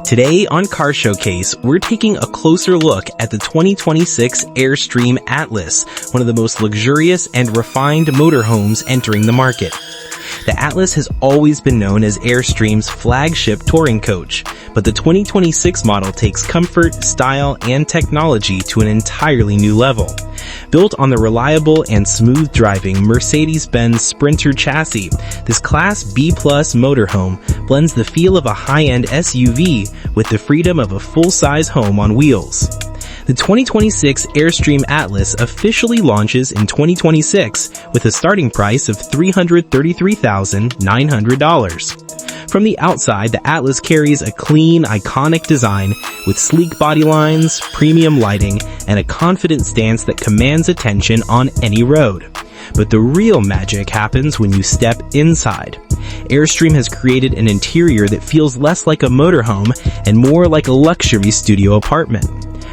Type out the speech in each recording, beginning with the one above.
Today on Car Showcase, we're taking a closer look at the 2026 Airstream Atlas, one of the most luxurious and refined motorhomes entering the market. The Atlas has always been known as Airstream's flagship touring coach, but the 2026 model takes comfort, style, and technology to an entirely new level. Built on the reliable and smooth-driving Mercedes-Benz Sprinter chassis, this Class B+ motorhome blends the feel of a high-end SUV with the freedom of a full-size home on wheels. The 2026 Airstream Atlas officially launches in 2026 with a starting price of $333,900. From the outside, the Atlas carries a clean, iconic design with sleek body lines, premium lighting, and a confident stance that commands attention on any road. But the real magic happens when you step inside. Airstream has created an interior that feels less like a motorhome and more like a luxury studio apartment.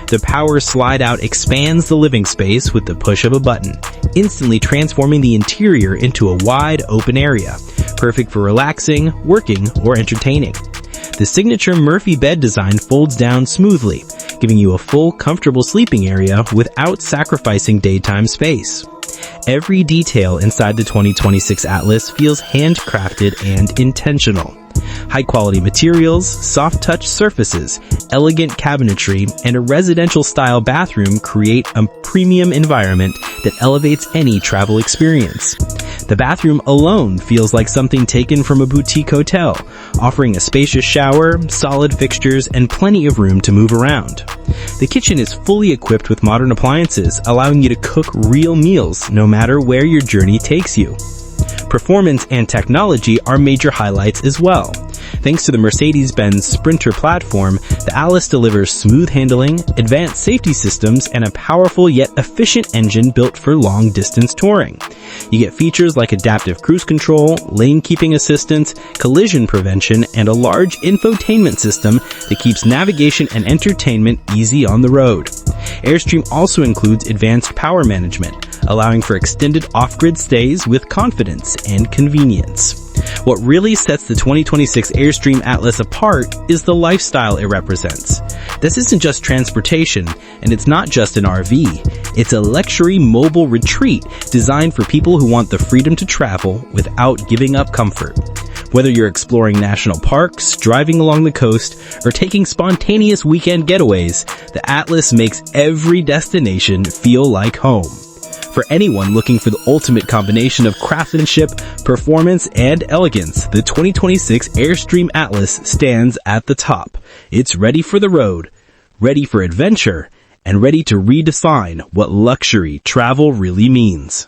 The power slide-out expands the living space with the push of a button, instantly transforming the interior into a wide, open area, perfect for relaxing, working, or entertaining. The signature Murphy bed design folds down smoothly, giving you a full, comfortable sleeping area without sacrificing daytime space. Every detail inside the 2026 Atlas feels handcrafted and intentional. High-quality materials, soft-touch surfaces, elegant cabinetry, and a residential-style bathroom create a premium environment that elevates any travel experience. The bathroom alone feels like something taken from a boutique hotel, offering a spacious shower, solid fixtures, and plenty of room to move around. The kitchen is fully equipped with modern appliances, allowing you to cook real meals no matter where your journey takes you. Performance and technology are major highlights as well. Thanks to the Mercedes-Benz Sprinter platform, the Atlas delivers smooth handling, advanced safety systems, and a powerful yet efficient engine built for long-distance touring. You get features like adaptive cruise control, lane-keeping assistance, collision prevention, and a large infotainment system that keeps navigation and entertainment easy on the road. Airstream also includes advanced power management, allowing for extended off-grid stays with confidence and convenience. What really sets the 2026 Airstream Atlas apart is the lifestyle it represents. This isn't just transportation, and it's not just an RV. It's a luxury mobile retreat designed for people who want the freedom to travel without giving up comfort. Whether you're exploring national parks, driving along the coast, or taking spontaneous weekend getaways, the Atlas makes every destination feel like home. For anyone looking for the ultimate combination of craftsmanship, performance, and elegance, the 2026 Airstream Atlas stands at the top. It's ready for the road, ready for adventure, and ready to redefine what luxury travel really means.